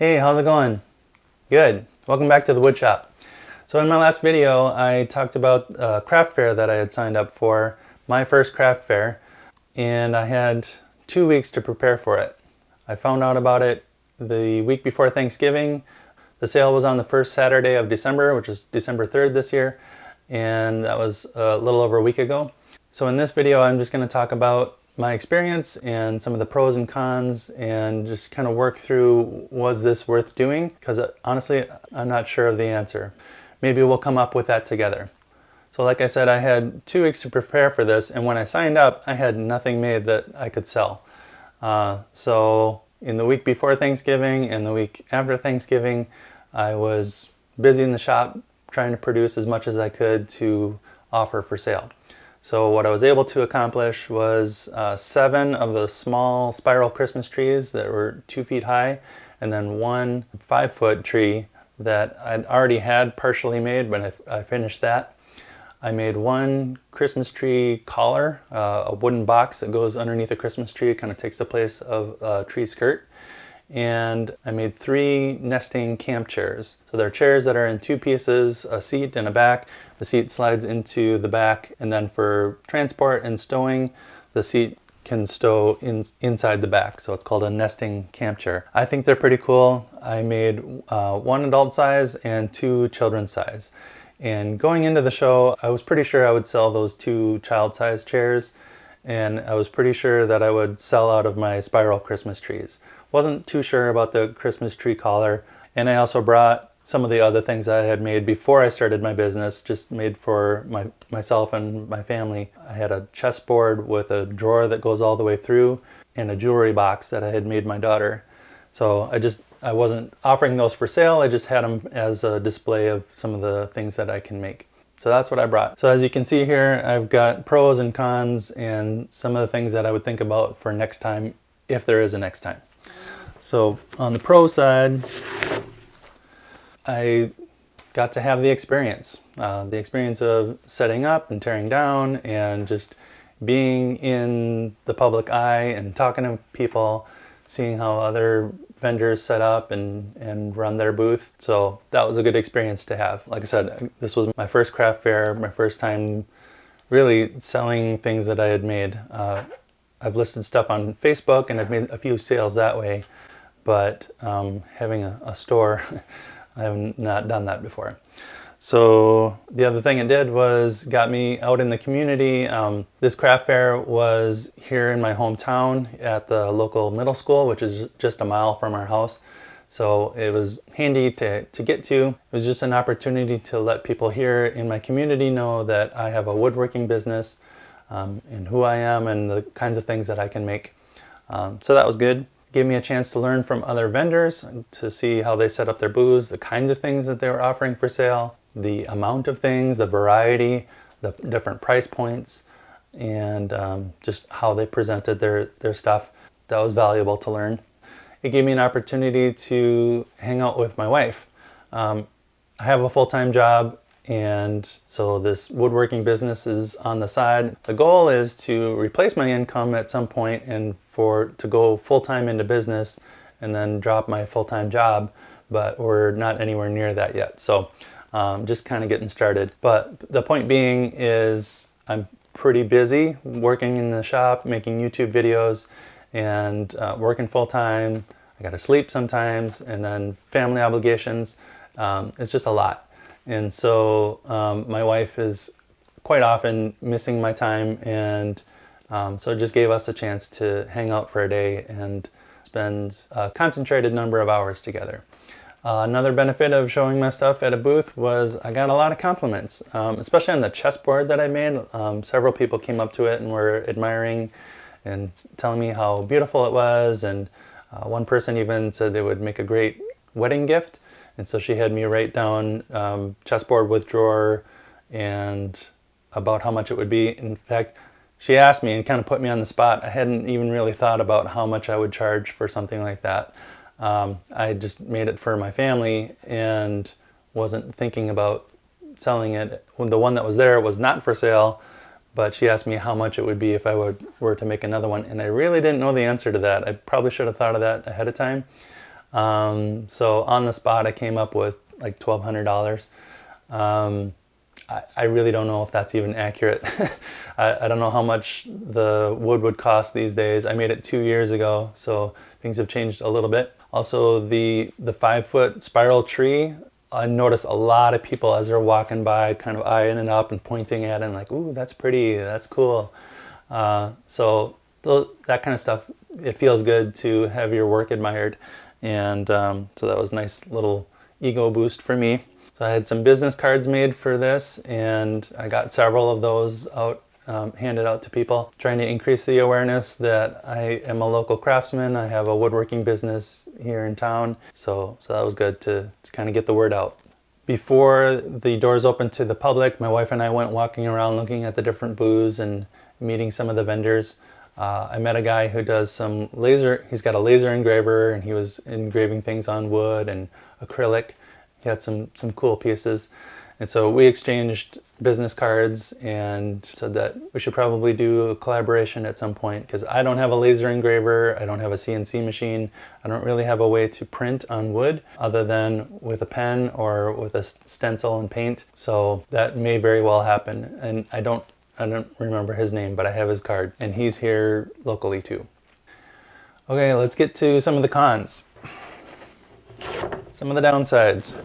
Hey, how's it going? Good. Welcome back to the wood shop. So in my last video, I talked about a craft fair that I had signed up for, my first craft fair, and I had 2 weeks to prepare for it. I found out about it the week before Thanksgiving. The sale was on the first Saturday of December, which is December 3rd this year, and that was a little over a week ago. So in this video, I'm just going to talk about my experience and some of the pros and cons and just kind of work through, was this worth doing? Because honestly, I'm not sure of the answer. Maybe we'll come up with that together. So like I said, I had 2 weeks to prepare for this, and when I signed up, I had nothing made that I could sell. So in the week before Thanksgiving and the week after Thanksgiving, I was busy in the shop trying to produce as much as I could to offer for sale. So what I was able to accomplish was 7 of the small spiral Christmas trees that were 2 feet high, and then 1 5-foot tree that I'd already had partially made, but I finished that. I made 1 Christmas tree collar, a wooden box that goes underneath a Christmas tree. It kind of takes the place of a tree skirt. And I made 3 nesting camp chairs. So they're chairs that are in 2 pieces, a seat and a back. The seat slides into the back, and then for transport and stowing, the seat can stow inside the back. So it's called a nesting camp chair. I think they're pretty cool. I made 1 adult size and 2 children's size. And going into the show, I was pretty sure I would sell those 2 child-sized chairs, and I was pretty sure that I would sell out of my spiral Christmas trees. Wasn't too sure about the Christmas tree collar, and I also brought some of the other things I had made before I started my business, just made for myself and my family. I had a chessboard with a drawer that goes all the way through, and a jewelry box that I had made my daughter. So I wasn't offering those for sale, I just had them as a display of some of the things that I can make. So that's what I brought. So as you can see here, I've got pros and cons and some of the things that I would think about for next time, if there is a next time. So on the pro side, I got to have the experience of setting up and tearing down and just being in the public eye and talking to people, seeing how other vendors set up and run their booth. So that was a good experience to have. Like I said, this was my first craft fair, my first time really selling things that I had made. I've listed stuff on Facebook and I've made a few sales that way, but having a store, I have not done that before. So the other thing it did was got me out in the community. This craft fair was here in my hometown at the local middle school, which is just a mile from our house. So it was handy to get to. It was just an opportunity to let people here in my community know that I have a woodworking business and who I am and the kinds of things that I can make. So that was good. Gave me a chance to learn from other vendors, to see how they set up their booths, the kinds of things that they were offering for sale, the amount of things, the variety, the different price points, and just how they presented their stuff. That was valuable to learn. It gave me an opportunity to hang out with my wife. I have a full-time job, and so this woodworking business is on the side. The goal is to replace my income at some point and to go full-time into business and then drop my full-time job, but we're not anywhere near that yet. So just kind of getting started. But the point being is I'm pretty busy working in the shop, making YouTube videos, and working full-time. I gotta sleep sometimes, and then family obligations. It's just a lot. And so my wife is quite often missing my time, and so it just gave us a chance to hang out for a day and spend a concentrated number of hours together. Another benefit of showing my stuff at a booth was I got a lot of compliments, especially on the chessboard that I made. Several people came up to it and were admiring and telling me how beautiful it was, and one person even said it would make a great wedding gift. And so she had me write down chessboard with drawer and about how much it would be. In fact, she asked me and kind of put me on the spot. I hadn't even really thought about how much I would charge for something like that. I just made it for my family and wasn't thinking about selling it. When the one that was there was not for sale, but she asked me how much it would be if I were to make another one, and I really didn't know the answer to that. I probably should have thought of that ahead of time. So on the spot, I came up with like $1,200. I really don't know if that's even accurate. I don't know how much the wood would cost these days. I made it 2 years ago, so things have changed a little bit. Also, the 5-foot spiral tree, I noticed a lot of people as they're walking by kind of eyeing it up and pointing at it and like, ooh, that's pretty, that's cool. So that kind of stuff, it feels good to have your work admired. And so that was a nice little ego boost for me. So I had some business cards made for this, and I got several of those out, handed out to people, trying to increase the awareness that I am a local craftsman. I have a woodworking business here in town, so that was good to kind of get the word out. Before the doors opened to the public, my wife and I went walking around looking at the different booths and meeting some of the vendors. I met a guy who does some laser, he's got a laser engraver, and he was engraving things on wood and acrylic. He had some cool pieces. And so we exchanged business cards and said that we should probably do a collaboration at some point, because I don't have a laser engraver, I don't have a CNC machine, I don't really have a way to print on wood other than with a pen or with a stencil and paint. So that may very well happen. And I don't remember his name, but I have his card, and he's here locally too. Okay, let's get to some of the cons. Some of the downsides.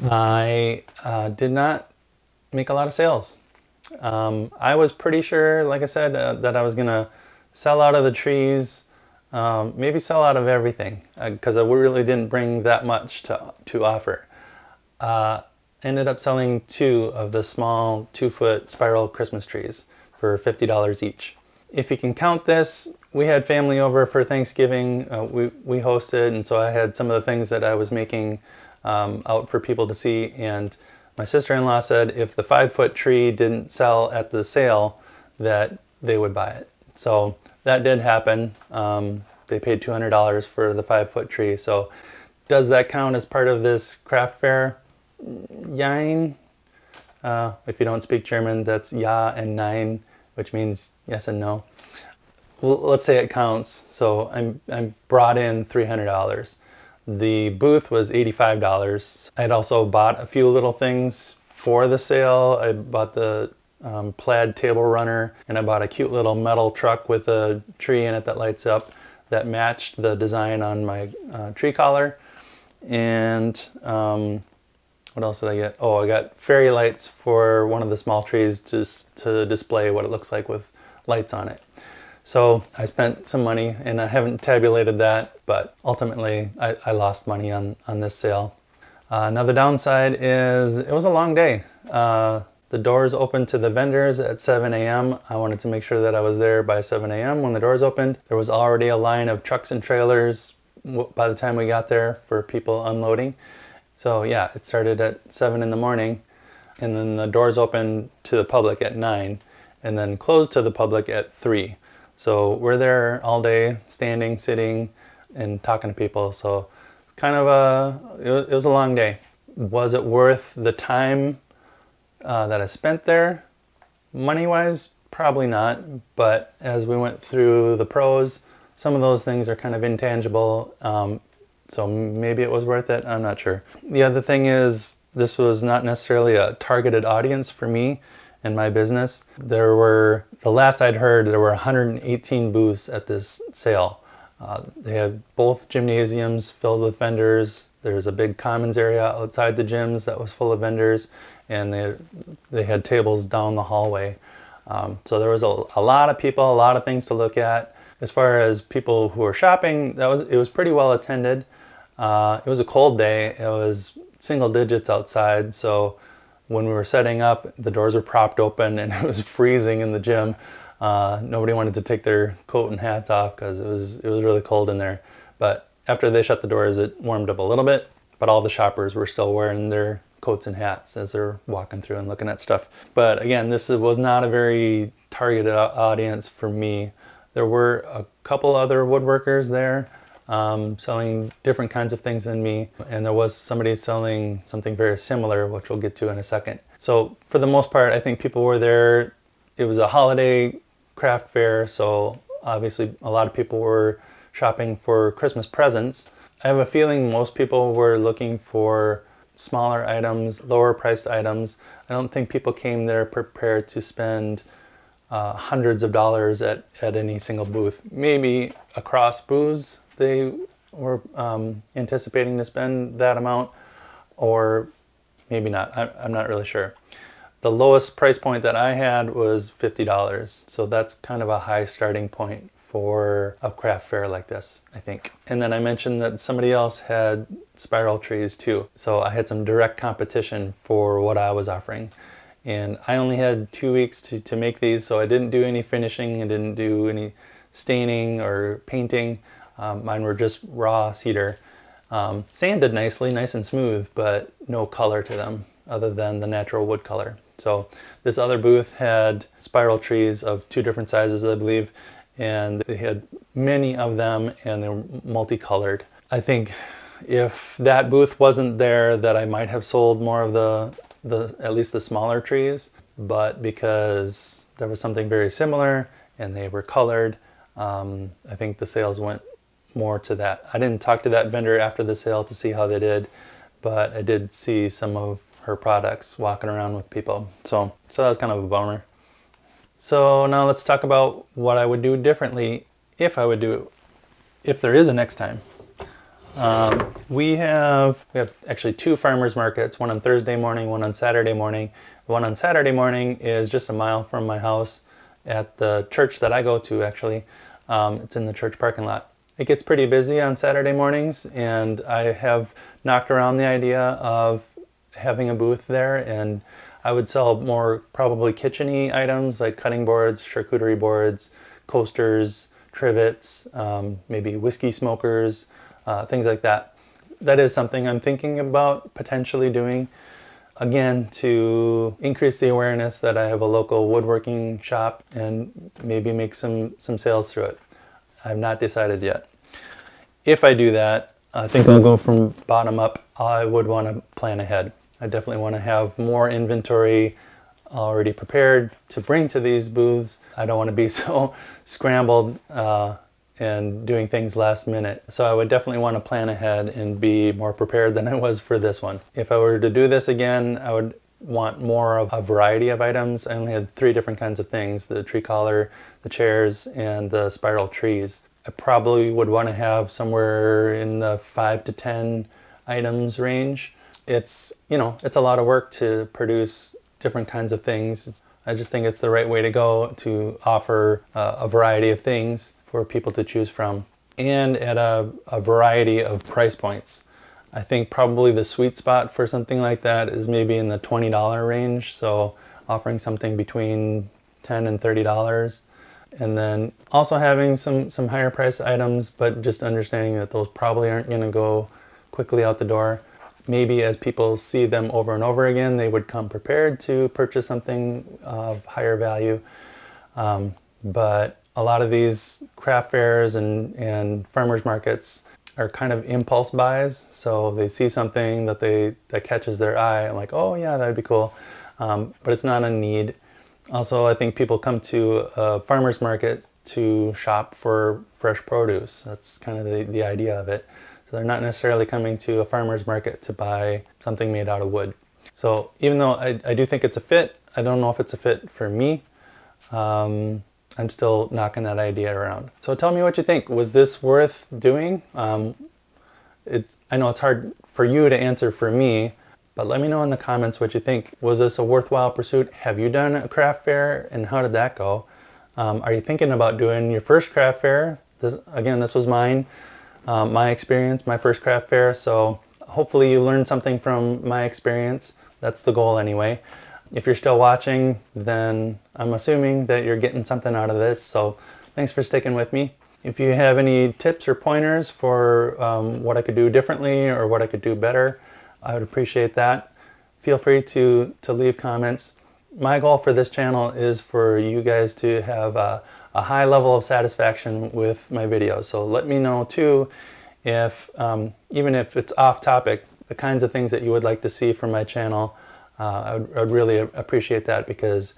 I did not make a lot of sales. I was pretty sure, like I said, that I was gonna sell out of the trees, maybe sell out of everything, because I really didn't bring that much to offer. Ended up selling 2 of the small 2-foot spiral Christmas trees for $50 each. If you can count this, we had family over for Thanksgiving. We hosted, and so I had some of the things that I was making out for people to see, and my sister-in-law said if the 5-foot tree didn't sell at the sale, that they would buy it. So that did happen. They paid $200 for the 5-foot tree. So does that count as part of this craft fair? Jein. If you don't speak German, that's ja and nein, which means yes and no. Well, let's say it counts. So I brought in $300. The booth was $85. I'd also bought a few little things for the sale. I bought the plaid table runner, and I bought a cute little metal truck with a tree in it that lights up that matched the design on my tree collar. And what else did I get? Oh, I got fairy lights for one of the small trees just to display what it looks like with lights on it. So I spent some money, and I haven't tabulated that, but ultimately I lost money on this sale. Another downside is it was a long day. The doors opened to the vendors at 7 a.m. I wanted to make sure that I was there by 7 a.m. when the doors opened. There was already a line of trucks and trailers by the time we got there for people unloading. So yeah, it started at 7 in the morning, and then the doors opened to the public at 9, and then closed to the public at 3. So we're there all day, standing, sitting, and talking to people. So it's kind of it was a long day. Was it worth the time that I spent there? Money-wise, probably not. But as we went through the pros, some of those things are kind of intangible. So maybe it was worth it. I'm not sure. The other thing is, this was not necessarily a targeted audience for me and my business. The last I'd heard, there were 118 booths at this sale. They had both gymnasiums filled with vendors. There's a big commons area outside the gyms that was full of vendors, and they had tables down the hallway. So there was a lot of people, a lot of things to look at. As far as people who were shopping, it was pretty well attended. It was a cold day. It was single digits outside, so when we were setting up, the doors were propped open and it was freezing in the gym. Nobody wanted to take their coat and hats off because it was really cold in there. But after they shut the doors, it warmed up a little bit, but all the shoppers were still wearing their coats and hats as they're walking through and looking at stuff. But again, this was not a very targeted audience for me. There were a couple other woodworkers there selling different kinds of things than me, and there was somebody selling something very similar, which we'll get to in a second. So for the most part, I think people were there. It was a holiday craft fair, so obviously a lot of people were shopping for Christmas presents. I have a feeling most people were looking for smaller items, lower priced items. I don't think people came there prepared to spend hundreds of dollars at any single booth. Maybe across booths they were anticipating to spend that amount, or maybe not. I'm not really sure. The lowest price point that I had was $50. So that's kind of a high starting point for a craft fair like this, I think. And then I mentioned that somebody else had spiral trees too. So I had some direct competition for what I was offering. And I only had 2 weeks to make these, so I didn't do any finishing, I didn't do any staining or painting. Mine were just raw cedar. Sanded nicely, nice and smooth, but no color to them other than the natural wood color. So this other booth had spiral trees of 2 different sizes, I believe, and they had many of them and they were multicolored. I think if that booth wasn't there, that I might have sold more of the at least the smaller trees, but because there was something very similar and they were colored, I think the sales went more to that. I didn't talk to that vendor after the sale to see how they did, but I did see some of her products walking around with people. So that was kind of a bummer. So now let's talk about what I would do differently if there is a next time. We have actually 2 farmers markets, one on Thursday morning, one on Saturday morning. The one on Saturday morning is just a mile from my house at the church that I go to, actually. It's in the church parking lot. It gets pretty busy on Saturday mornings, and I have knocked around the idea of having a booth there, and I would sell more probably kitchen-y items like cutting boards, charcuterie boards, coasters, trivets, maybe whiskey smokers, things like that. That is something I'm thinking about potentially doing, again, to increase the awareness that I have a local woodworking shop and maybe make some sales through it. I've not decided yet. If I do that, I think I'll go from bottom up. I would want to plan ahead. I definitely want to have more inventory already prepared to bring to these booths. I don't want to be so scrambled and doing things last minute. So I would definitely want to plan ahead and be more prepared than I was for this one. If I were to do this again, I would want more of a variety of items. I only had 3 different kinds of things: the tree collar, the chairs, and the spiral trees. I probably would want to have somewhere in the 5 to 10 items range. It's a lot of work to produce different kinds of things. I just think it's the right way to go, to offer a variety of things for people to choose from, and at a variety of price points. I think probably the sweet spot for something like that is maybe in the $20 range, so offering something between $10 and $30. And then also having some higher price items, but just understanding that those probably aren't going to go quickly out the door. Maybe as people see them over and over again, they would come prepared to purchase something of higher value. But a lot of these craft fairs and farmers markets are kind of impulse buys. So they see something that catches their eye. I'm like, oh yeah, that'd be cool. But it's not a need. Also, I think people come to a farmer's market to shop for fresh produce. That's kind of the idea of it. So they're not necessarily coming to a farmer's market to buy something made out of wood. So even though I do think it's a fit, I don't know if it's a fit for me. I'm still knocking that idea around. So tell me what you think. Was this worth doing? I know it's hard for you to answer for me, but let me know in the comments what you think. Was this a worthwhile pursuit? Have you done a craft fair, and how did that go? Are you thinking about doing your first craft fair? This was mine, my experience, my first craft fair. So hopefully you learned something from my experience. That's the goal anyway. If you're still watching, then I'm assuming that you're getting something out of this. So thanks for sticking with me. If you have any tips or pointers for what I could do differently or what I could do better, I would appreciate that. Feel free to leave comments. My goal for this channel is for you guys to have a high level of satisfaction with my videos. So let me know too, if even if it's off topic, the kinds of things that you would like to see from my channel. I would really appreciate that, because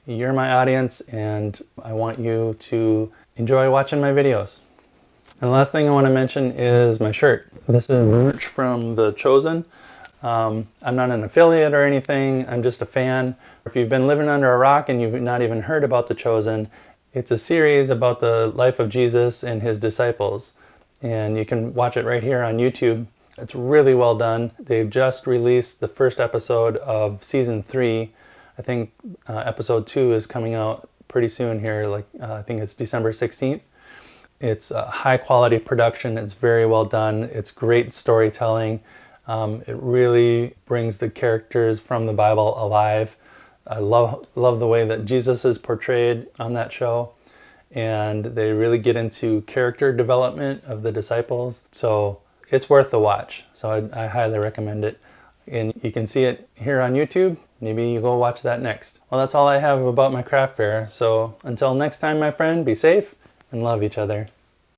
you're my audience and I want you to enjoy watching my videos. And the last thing I want to mention is my shirt. This is merch from The Chosen. I'm not an affiliate or anything, I'm just a fan. If you've been living under a rock and you've not even heard about The Chosen, it's a series about the life of Jesus and his disciples. And you can watch it right here on YouTube. It's really well done. They've just released the first episode of season 3. I think episode 2 is coming out pretty soon here, I think it's December 16th. It's a high quality production. It's very well done. It's great storytelling. It really brings the characters from the Bible alive. I love the way that Jesus is portrayed on that show. And they really get into character development of the disciples. So it's worth the watch. So I highly recommend it. And you can see it here on YouTube. Maybe you go watch that next. Well, that's all I have about my craft fair. So until next time, my friend, be safe and love each other.